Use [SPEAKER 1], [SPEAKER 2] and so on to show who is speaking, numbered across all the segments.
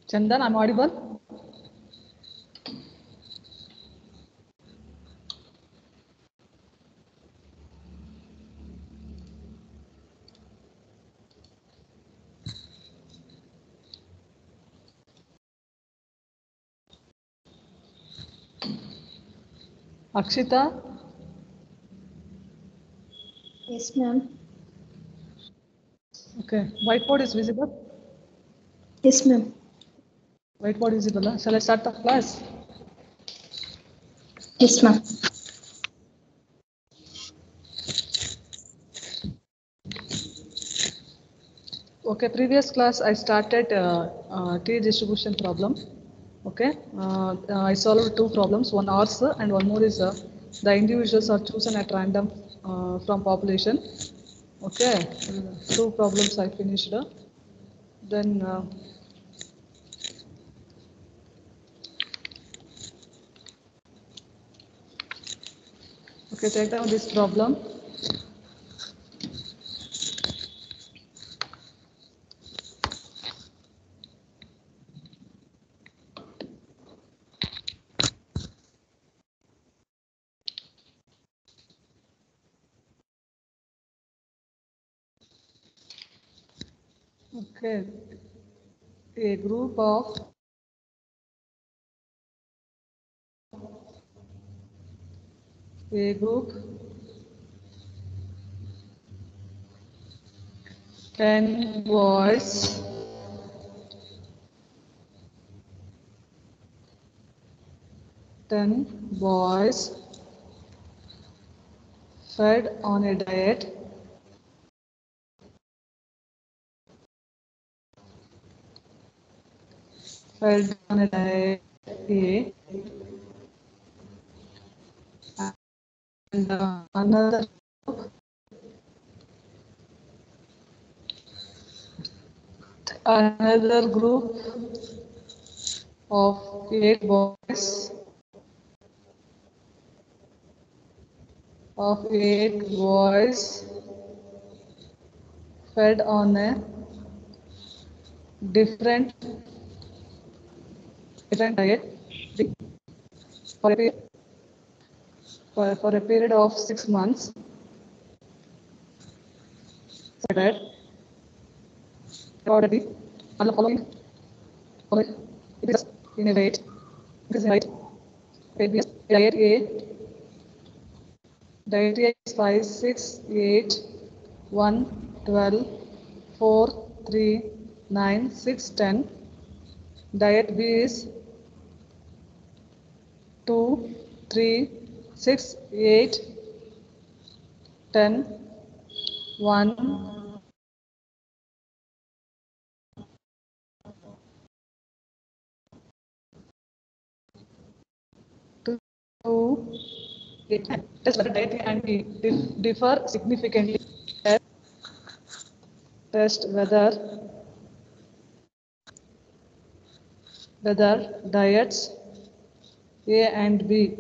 [SPEAKER 1] Chandan, I'm audible? Akshita?
[SPEAKER 2] Yes, ma'am.
[SPEAKER 1] Okay. Whiteboard is visible?
[SPEAKER 2] Yes, ma'am.
[SPEAKER 1] Whiteboard is visible. Huh? Shall I start the class?
[SPEAKER 2] Yes, ma'am.
[SPEAKER 1] Okay, previous class I started T distribution problem. Okay, I solved two problems, one ours and one more is the individuals are chosen at random from population. Okay, two problems I finished. Then okay, take down this problem. Okay, a group of a group 10 boys 10 boys fed on a diet fed on a diet A and another group of 8 boys fed on a different diet for a, for a period of 6 months. So that recorded the following it is in a weight increase in height diet A diet A is 5 6 8 1 12 4 3 9 6 10 diet B is 2 3 6 8 10 1 2 8 test whether diet A and B differ significantly. Test whether diets A and B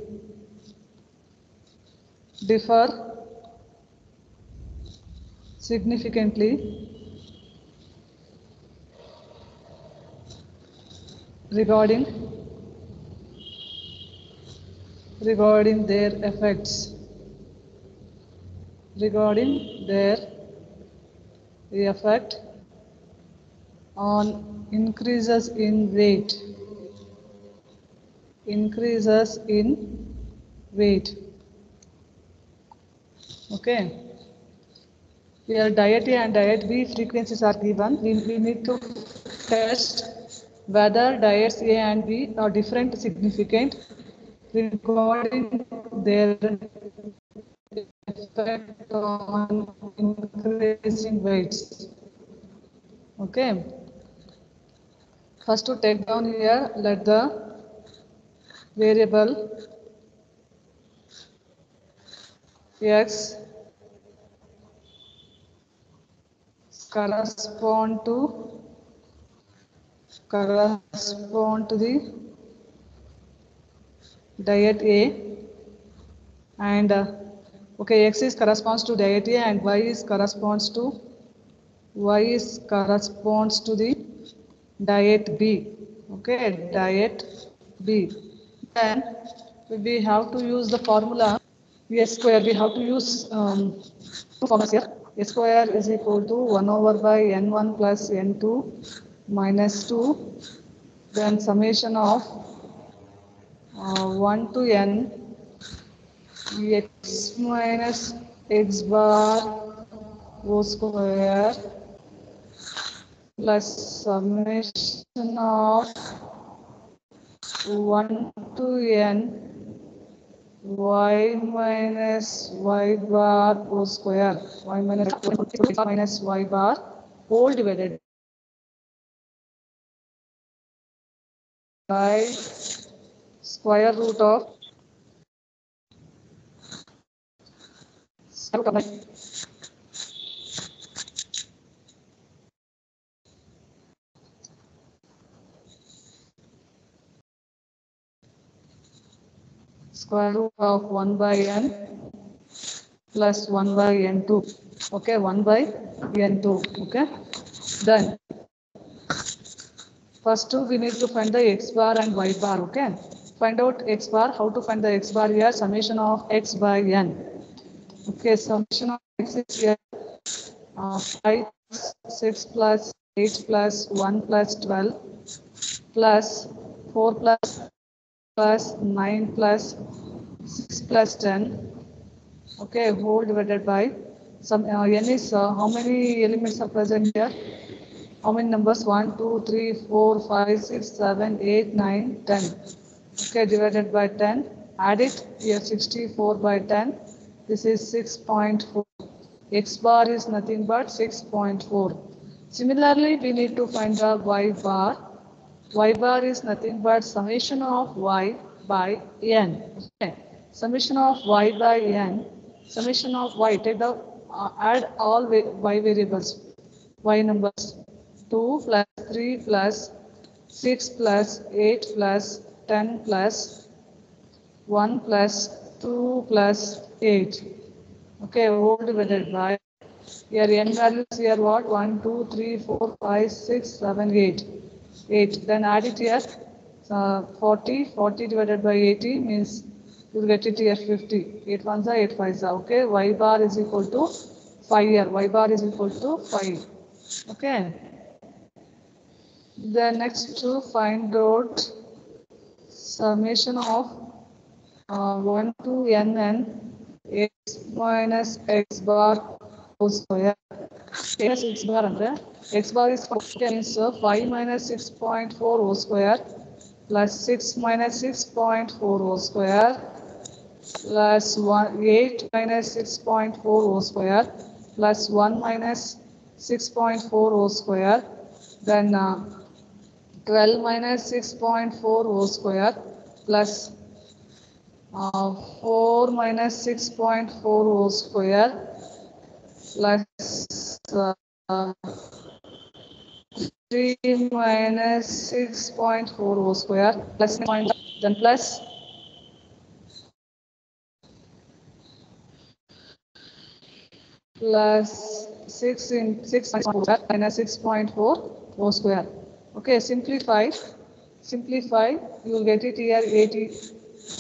[SPEAKER 1] differ significantly regarding their effects regarding their effect on increases in weight. Okay, here diet A and diet B frequencies are given. We need to test whether diets A and B are different significant regarding their effect on increasing weights. Okay, first to take down here, let the variable x correspond to the diet A and okay, x is corresponds to diet A and y is corresponds to the diet B. Okay, diet B. Then we have to use the formula S square. We have to use two formulas here. S square is equal to 1 over by n1 plus n2 minus 2. Then summation of 1 to n x minus x bar whole square plus summation of 1 to n y minus y bar whole square, y minus y bar whole divided by square root of square root of 1 by n plus 1 by n2. Okay, 1 by n2. Okay, then first we need to find the x bar and y bar. Okay, find out x bar. How to find the x bar here? Summation of x by n. Okay, summation of x is here 5, 6 plus 8 plus 1 plus 12 plus 4 plus 9 plus 6 plus 10. Okay, whole divided by some n is how many elements are present here? How many numbers? 1, 2, 3, 4, 5, 6, 7, 8, 9, 10. Okay, divided by 10. Add it here 64 by 10. This is 6.4. X bar is nothing but 6.4. Similarly, we need to find the y bar. Y bar is nothing but summation of y by n. Okay. Summation of y by n. Summation of y. Take the add all y variables. Y numbers 2 plus 3 plus 6 plus 8 plus 10 plus 1 plus 2 plus 8. Okay, whole divided by here n values here what? 1, 2, 3, 4, 5, 6, 7, 8. 8. Then add it here. 40. 40 divided by 80 means you'll get it here 50. 8 ones are 8 fives are. Okay. Y bar is equal to 5 here. Y bar is equal to 5. Okay. Then next to find out summation of 1 to n x minus x bar whole square. Minus x bar andre x bar is means 5 minus 6.4 whole square plus 6 minus 6.4 whole square plus 8 minus 6.4 whole square plus 1 minus 6.4 whole square. Then 12 minus 6.4 whole square plus 4 minus 6.4 whole square plus 3 minus 6.4 whole square plus then plus plus 6 in 6 minus 6.4 whole square. Okay, simplify. Simplify, you will get it here 80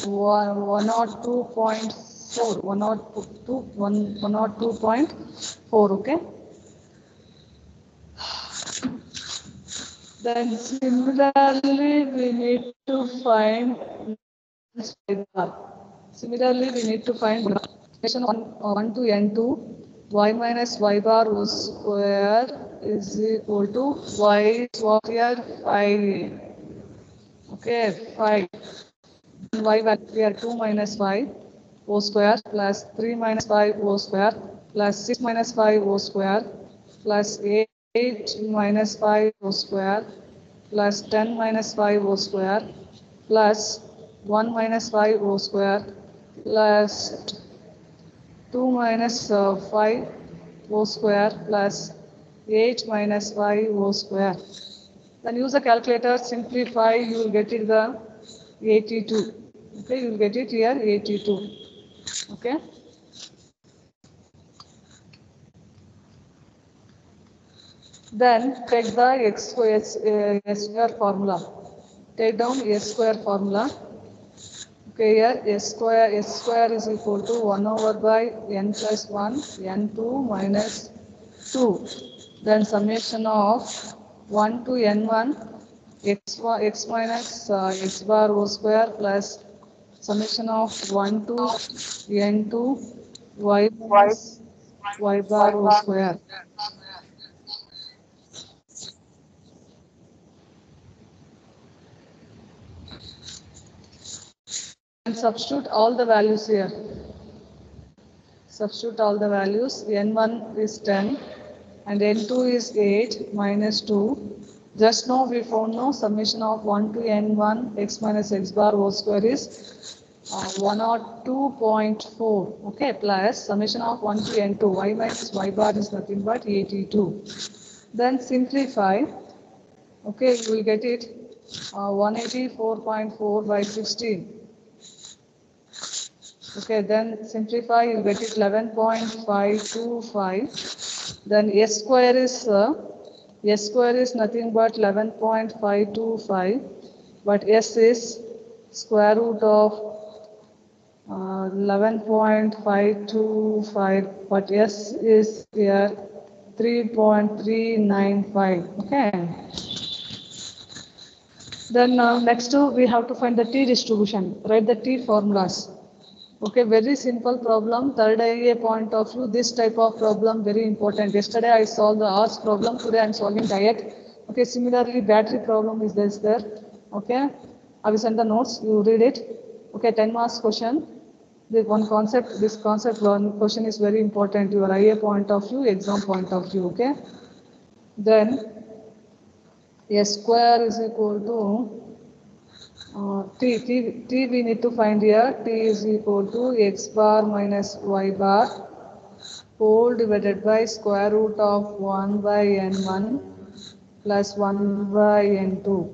[SPEAKER 1] 102.4 102.4. Okay. Then similarly we need to find y bar. Similarly we need to find equation 1 to n2 y minus y bar whole square is equal to y is what here 5. Okay, 5. Y value here 2 minus 5 whole square plus 3 minus 5 whole square plus 6 minus 5 whole square plus 8 minus 5 whole square plus 10 minus 5 whole square plus 1 minus 5 whole square plus 2 minus 5 whole square plus 8 minus 5 whole square. Then use the calculator, simplify, you will get it the 82. Okay, you will get it here 82. Okay. Then take the x square formula. take down S square formula. Okay, here S square is equal to 1 over by n plus 1, n2 minus 2. Then summation of 1 to n1, x minus x bar whole square plus summation of 1 to n2 y minus y bar whole square. And substitute all the values here. Substitute all the values. N1 is 10 and N2 is 8 minus 2. Just now we found no summation of 1 to N1 x minus x bar whole square is 102.4. Okay, plus summation of 1 to N2 y minus y bar is nothing but 82. Then simplify. Okay, you will get it 184.4 by 16. Okay, then simplify, you get it 11.525. Then S square is nothing but 11.525, but S is square root of 11.525, but S is here 3.395. Okay. Then next we have to find the T distribution. Write the T formulas. Okay, very simple problem. Third IA point of view, this type of problem very important. Yesterday I solved the hours problem. Today I am solving diet. Okay, similarly battery problem is this there. Okay, I will send the notes. You read it. Okay, 10 marks question. This concept one question is very important. Your IA point of view, exam point of view. Okay. Then S square is equal to T we need to find here. T is equal to x bar minus y bar whole divided by square root of 1 by n1 plus 1 by n2.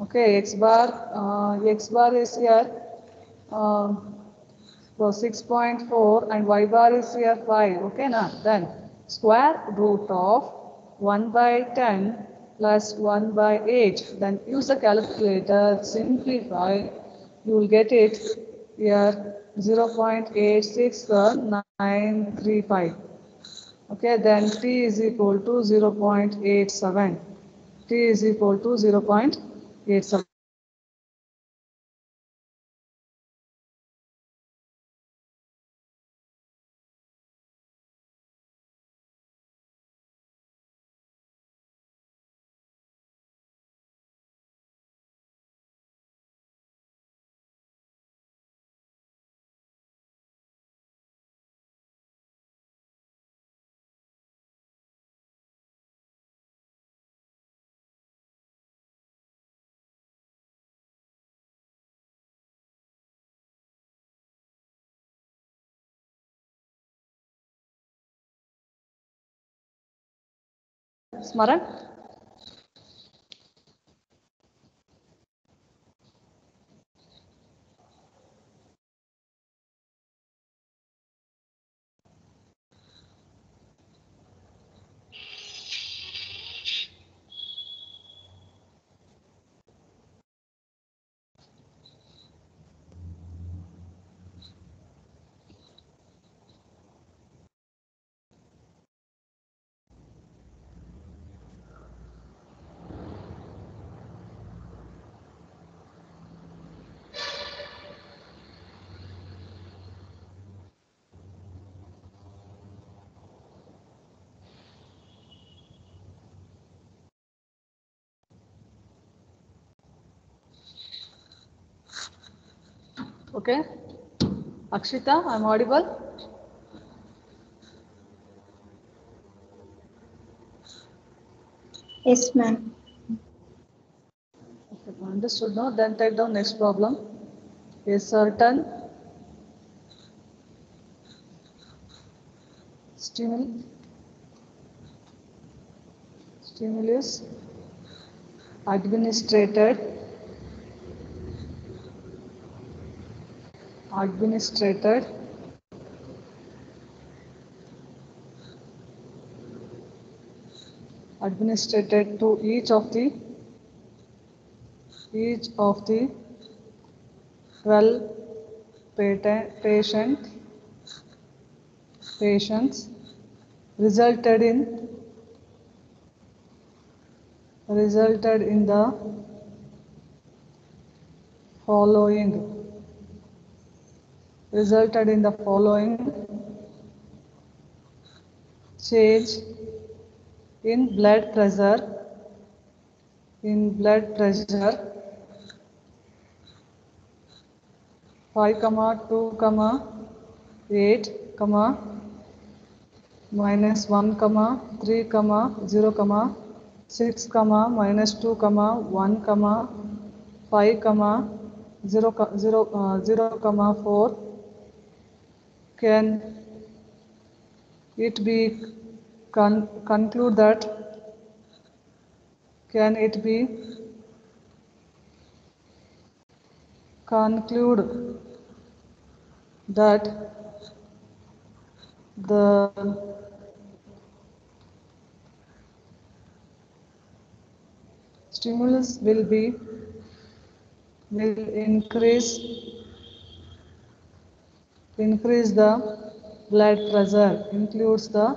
[SPEAKER 1] Okay, x bar is here so 6.4 and y bar is here 5. Okay, now then square root of 1 by 10 plus 1 by 8. Then use the calculator, simplify, you will get it here 0.86935. Okay, then t is equal to 0.87. T is equal to 0.87. Smaran? Okay. Akshita, I'm audible?
[SPEAKER 2] Yes, ma'am.
[SPEAKER 1] Okay, understood now. Then take down next problem. A certain stimulus administered administered administered to each of the each of the 12 patients resulted in the following change in blood pressure 5, 2, 8, minus 1, 3, 0, 6, minus 2, 1, 5, 0, 4. Can it be conclude that the stimulus will increase the blood pressure, includes the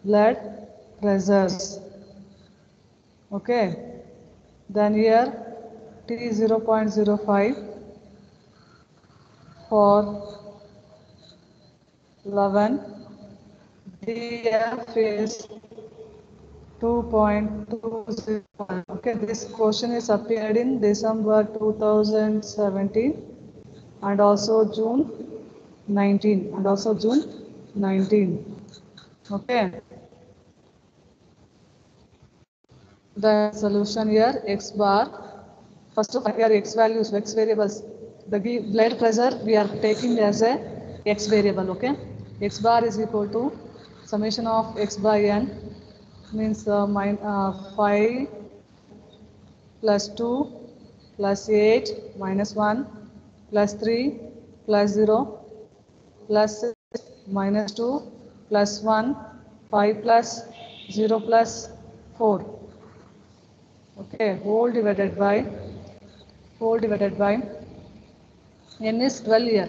[SPEAKER 1] blood pressures. Okay, then here T 0.05 for 11, DF is 2.20. Okay, this question is appeared in December 2017 and also June 19 and also June 19. Okay. The solution here x bar. First of all, here x values, x variables. The blood pressure we are taking as a x variable. Okay. X bar is equal to summation of x by n means 5 plus 2 plus 8 minus 1 plus 3 plus 0 plus 6 minus 2 plus 1 5 plus 0 plus 4. Okay, whole divided by n is 12 here.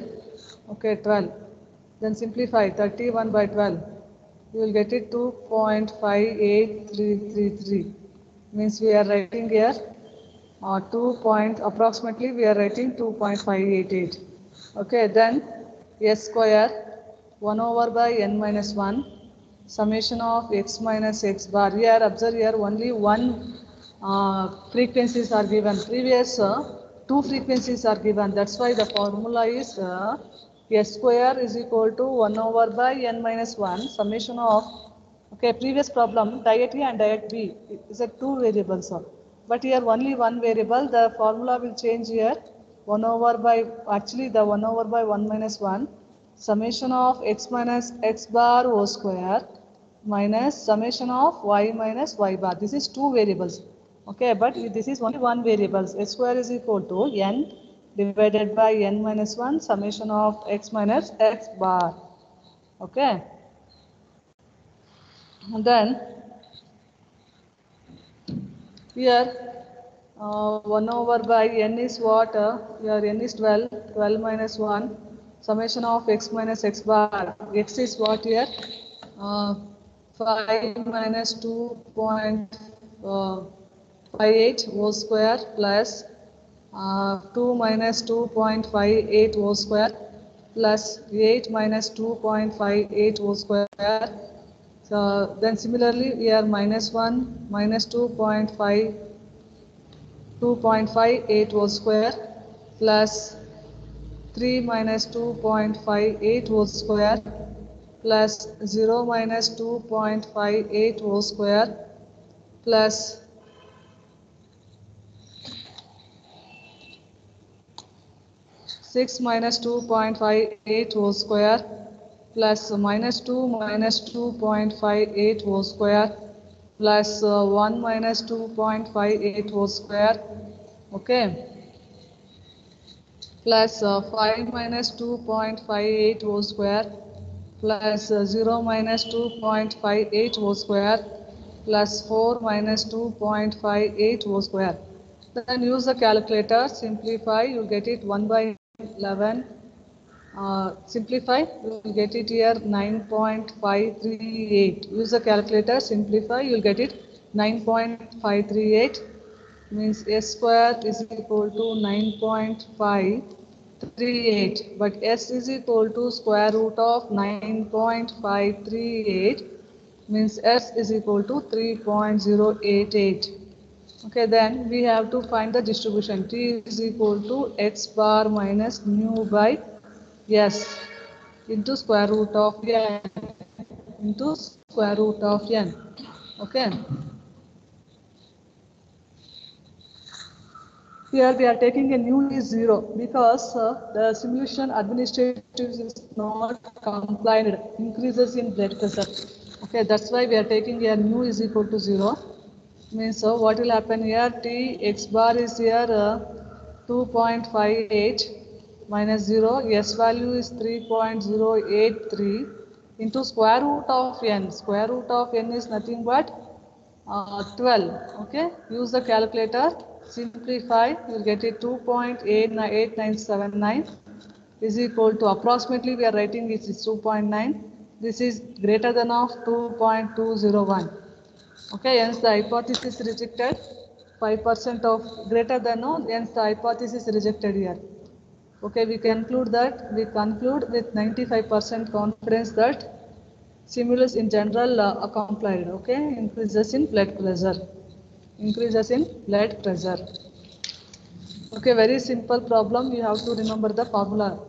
[SPEAKER 1] Okay, 12. Then simplify 31 by 12. You will get it 2.58333. Means we are writing here approximately we are writing 2.588. Okay, then s square 1 over by n minus 1 summation of x minus x bar. Here observe here only one frequencies are given. Previous two frequencies are given. That's why the formula is s square is equal to 1 over by n minus 1 summation of. Okay, previous problem diet A and diet B is a two variables. But here only one variable. The formula will change here. 1 over by actually the 1 over by 1 minus 1 summation of x minus x bar whole square minus summation of y minus y bar. This is two variables. Okay, but this is only one variable. S square is equal to n divided by n minus 1 summation of x minus x bar. Okay. And then here 1 over by n is what? Here n is 12. 12 minus 1 summation of x minus x bar. X is what here? 5 minus 2.58 whole square plus 2 minus 2.58 whole square plus 8 minus 2.58 whole square. So then similarly we are minus 1 minus 2.58 whole square plus 3 minus 2.58 whole square plus 0 minus 2.58 whole square plus 6 minus 2.58 whole square plus minus 2 minus 2.58 whole square plus 1 minus 2.58 whole square. Okay. Plus 5 minus 2.58 whole square plus 0 minus 2.58 whole square plus 4 minus 2.58 whole square. Then use the calculator, simplify, you'll get it 1 by 11. Simplify, you'll get it here 9.538. Use the calculator, simplify, you'll get it 9.538. Means s square is equal to 9.538. But s is equal to square root of 9.538. Means s is equal to 3.088. Okay, then we have to find the distribution. T is equal to x bar minus mu by s into square root of n into square root of n. Okay. Here we are taking a nu is 0 because the simulation administrative is not compliant, increases in blood pressure. Okay, that's why we are taking here nu is equal to 0. Means so what will happen here? T x bar is here 2.58 minus 0. S value is 3.083 into square root of n. Square root of n is nothing but 12. Okay, use the calculator, simplify, you will get it 2.8979 is equal to approximately we are writing it is 2.9. This is greater than of 2.201. Okay, hence the hypothesis rejected. 5% of greater than no, hence the hypothesis rejected here. Okay, we conclude with 95% confidence that stimulus in general accomplished. Okay, increases in blood pressure. Increases in blood pressure. Okay, very simple problem. You have to remember the formula.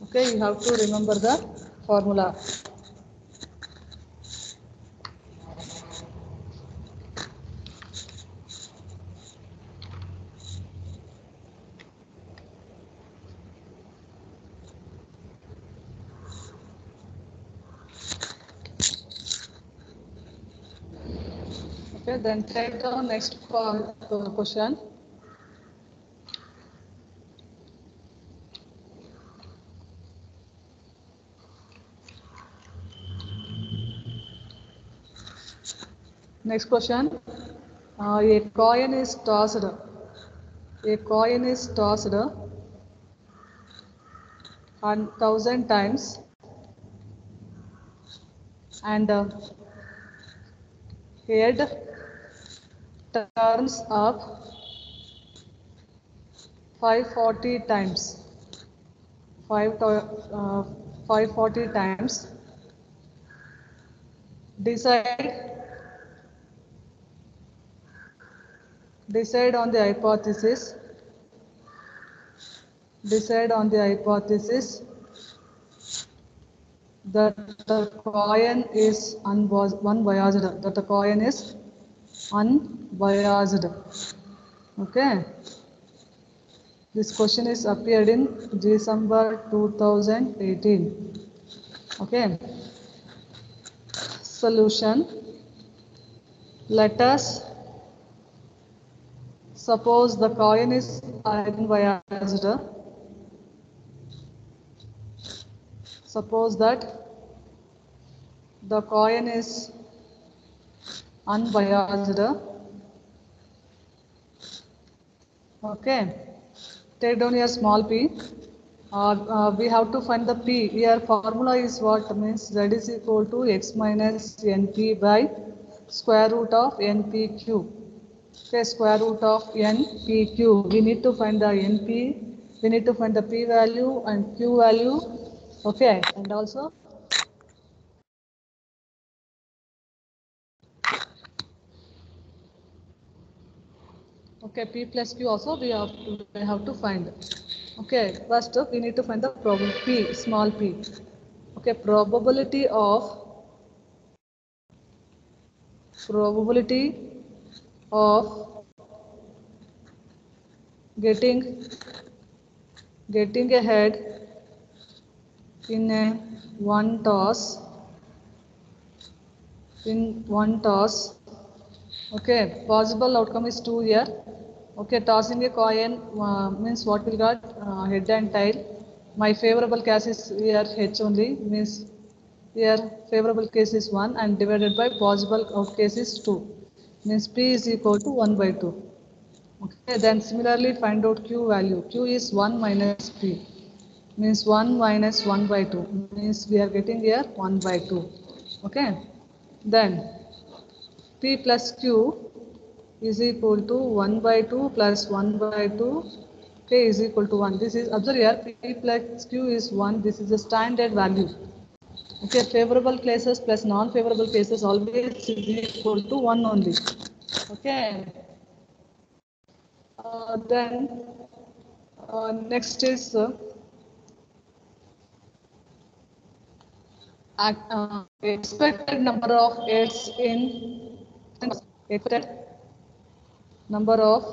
[SPEAKER 1] Okay, you have to remember the formula. Okay, then take the next question. Next question. A coin is tossed. A coin is tossed 1,000 times and head turns up 540 times. 540 times. Decide on the hypothesis. Decide on the hypothesis that the coin is unbiased. That the coin is unbiased. Okay. This question is appeared in December 2018. Okay. Solution. Let us suppose the coin is unbiased. Suppose that the coin is unbiased. Okay. Take down here small p. We have to find the p. Here formula is what means z is equal to x minus np by square root of npq. Okay, square root of npq. We need to find the np. We need to find the p value and q value. Okay, and also okay, p plus q also we have to find. Okay, first we need to find the probability p, small p. Okay, probability of getting ahead in one toss. Okay, possible outcome is 2 here. Okay, tossing a coin means what we got head and tail. My favorable case is here h only, means here favorable case is 1 and divided by possible out case is 2. Means p is equal to 1 by 2. Okay, then similarly find out Q value. Q is 1 minus P, means 1 minus 1 by 2, means we are getting here 1 by 2. Okay, then P plus Q is equal to 1 by 2 plus 1 by 2, K is equal to 1. This is, observe here, P plus Q is 1, this is the standard value. Okay, favorable cases plus non-favorable cases always is equal to 1 only. Okay, then next is expected number of heads in expected number of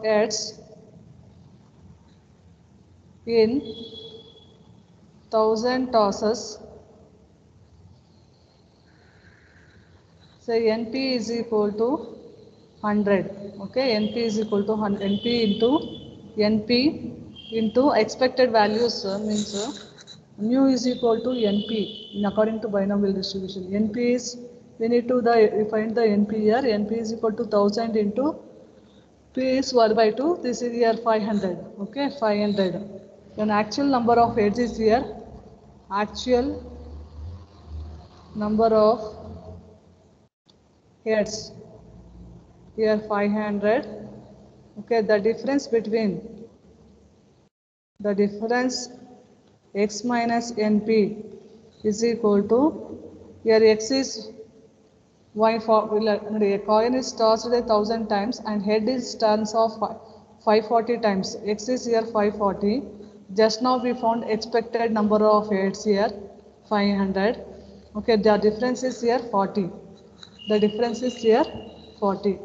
[SPEAKER 1] heads in 1000 tosses. Say NP is equal to 100. Okay, NP is equal to 100. NP into expected values means mu is equal to NP in according to binomial distribution. NP is, we need to find the NP here. NP is equal to 1000 into P is 1 by 2. This is here 500. Okay, 500. Then actual number of heads is here. Actual number of heads here 500. Okay, the difference x minus np is equal to, here x is y for, a coin is tossed 1000 times and head is turns of 540 times. X is here 540. Just now we found expected number of heads here 500. Okay, the difference is here 40. The difference is here 40.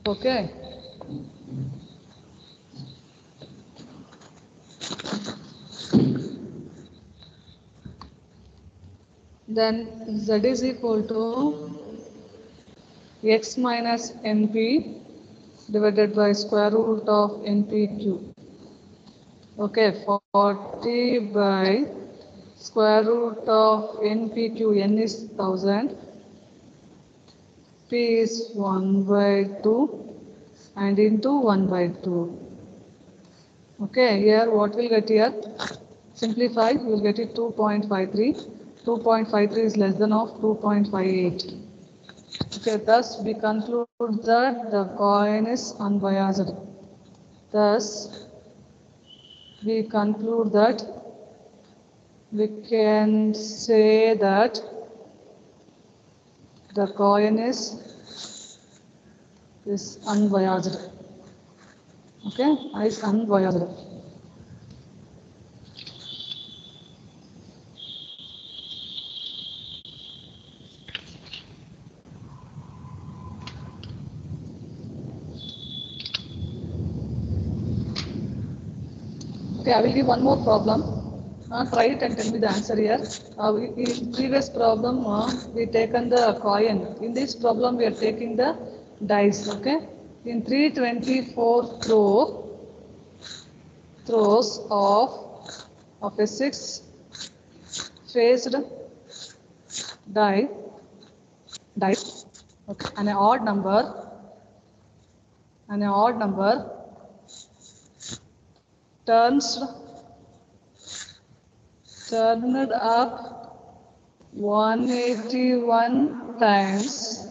[SPEAKER 1] Okay. Then z is equal to x minus np divided by square root of npq. Okay, 40 by square root of npq. N is 1000, p is 1 by 2 and into 1 by 2. Okay, here what will get here? Simplify, you will get it 2.53. 2.53 is less than of 2.58. Okay, thus we conclude that the coin is unbiased. Thus, we conclude that we can say that the coin is unbiased. Okay, is unbiased. Okay, I will give one more problem. Try it and tell me the answer here. In previous problem, we taken the coin. In this problem, we are taking the dice. Okay. In 324 throws of a 6-faced dice, okay, and an odd number turned up 181 times.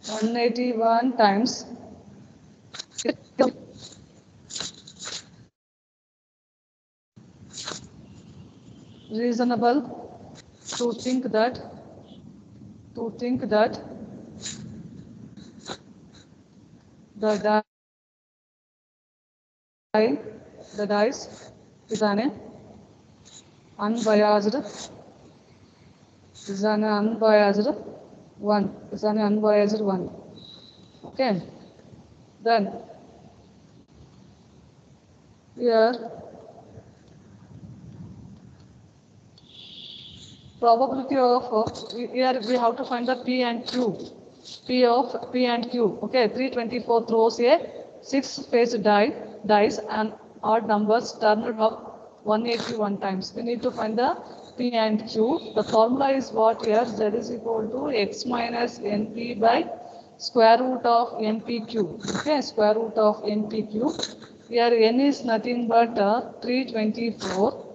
[SPEAKER 1] 181 times. Reasonable to think that the dice is an unbiased one. Is an unbiased one. Okay. Then here probability of here we have to find the P and Q. P and Q. Okay, 324 throws a 6-faced dice and odd numbers turned up 181 times. We need to find the P and Q. The formula is what here? Z is equal to x minus np by square root of npq. Okay, square root of npq. Here n is nothing but 324.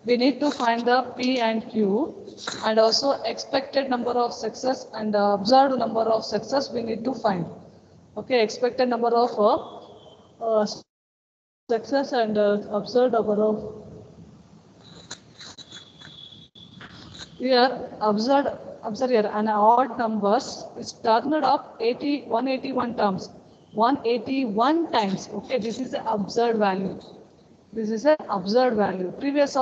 [SPEAKER 1] We need to find the P and Q and also expected number of success and observed number of success we need to find. Okay, expected number of success and observed number of here observe here an odd numbers is turned up 181 terms 181 times. Okay, this is the observed value. This is an observed value. Previous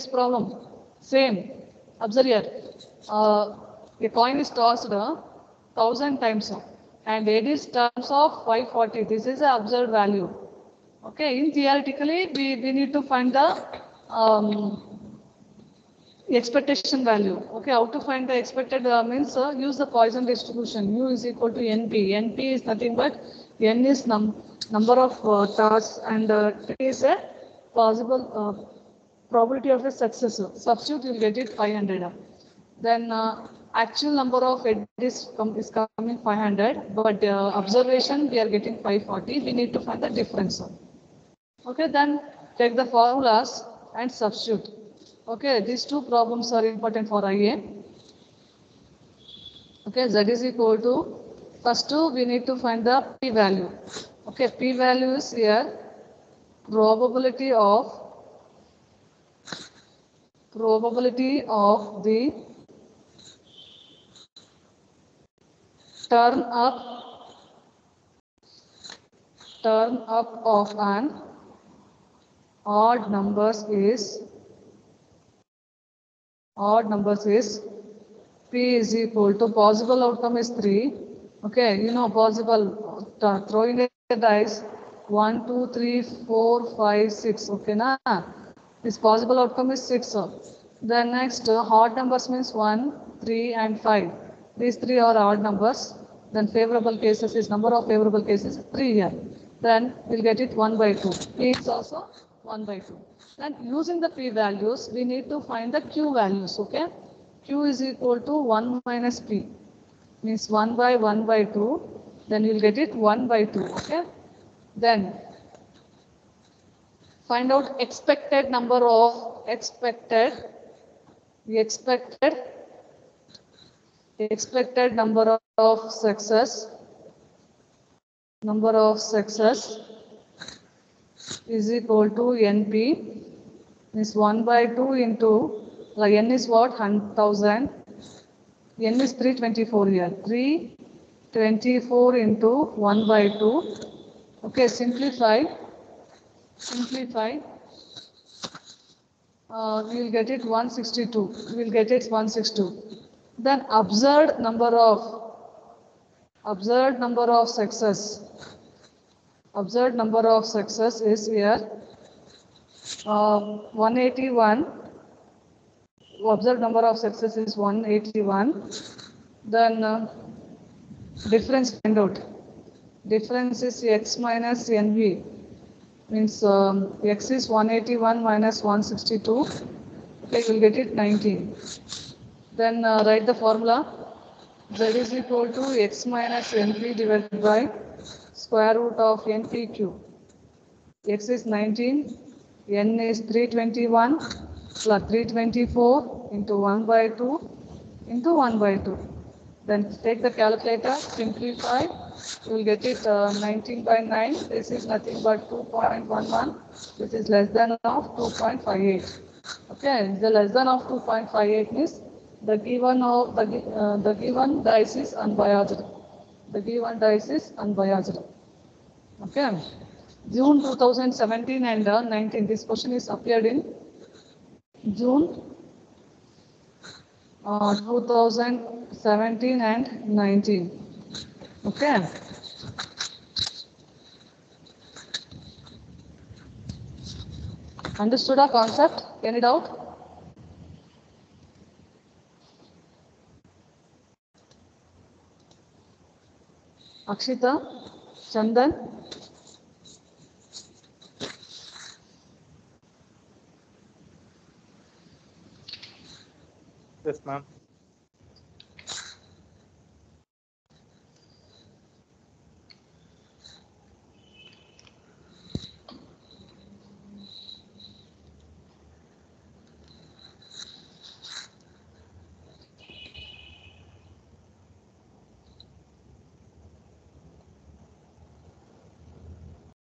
[SPEAKER 1] problem same. Observe here a coin is tossed 1000 times and it is terms of 540. This is the observed value. Okay, in theoretically we need to find the expectation value. Okay, how to find the expected means use the Poisson distribution. U is equal to NP. NP is nothing but N is number of tasks and T is a possible probability of a success. Substitute, you will get it 500. Then actual number of edges is coming 500, but observation we are getting 540. We need to find the difference. Okay, then take the formulas and substitute. Okay, these two problems are important for IA. Okay, Z is equal to, first two we need to find the P value. Okay, P value is here probability of the turn up of an odd numbers is P is equal to possible outcome is 3. Okay, you know possible throwing a dice 1, 2, 3, 4, 5, 6. Okay, na? This possible outcome is 6. Then next odd numbers means 1, 3 and 5. These three are odd numbers. Then favorable cases is number of favorable cases 3 here. Then we'll get it 1 by 2. P is also 1 by 2. Then using the P values, we need to find the Q values. Okay, Q is equal to 1 minus P, means 1 by 2. Then you'll get it 1 by 2. Okay, then find out expected number of expected number of success is equal to NP, means 1 by 2 into N is what? 1000. N is 324 here. 324 into 1 by 2. Okay, simplify. We will get it 162. We will get it 162. Then observed number of success. Observed number of success is here 181. Observed number of success is 181. Then difference find out. Difference is x minus nv. Means x is 181 minus 162. Okay, you will get it 19. Then write the formula. Z is equal to x minus np divided by square root of npq. X is 19, n is 321 plus 324 into 1 by 2 into 1 by 2. Then take the calculator, simplify, you will get it 19 by 9. This is nothing but 2.11, which is less than of 2.58. Okay, the less than of 2.58 means the given dice is unbiased. The given dice is unbiased. Okay, June 2017 and 19. This question is appeared in June 2017 and 19. Okay. Understood our concept? Any doubt? Akshita? Chandan,
[SPEAKER 3] Yes, ma'am.